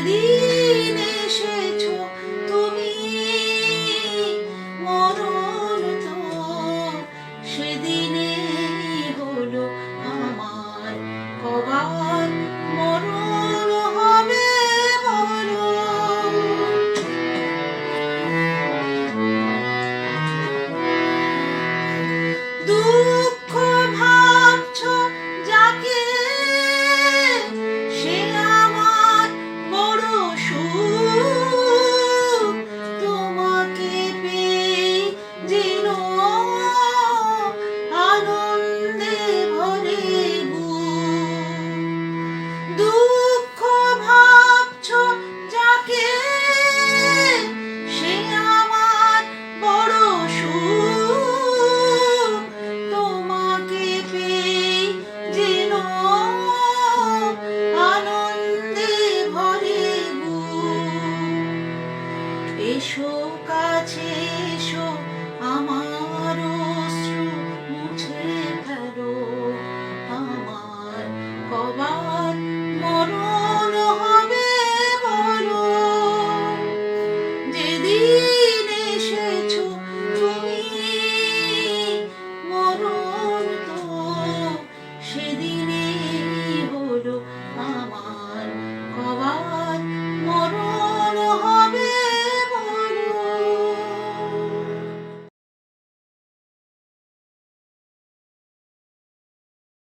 যেদিন এসেছো তুমি মরণ তো সেদিনে হলো আমার। কবার মরণ হবে বলো। দুঃখ ভাবছো যাকে সে আমার বড় সুখ। তোমাকে পেয়ে যেন আনন্দে ভরে বুক। দুঃখ ভাবছো যাকে সে আমার বড় সুখ। তোমাকে পেয়ে যেন আনন্দে ভরে বুক। এসো কাছে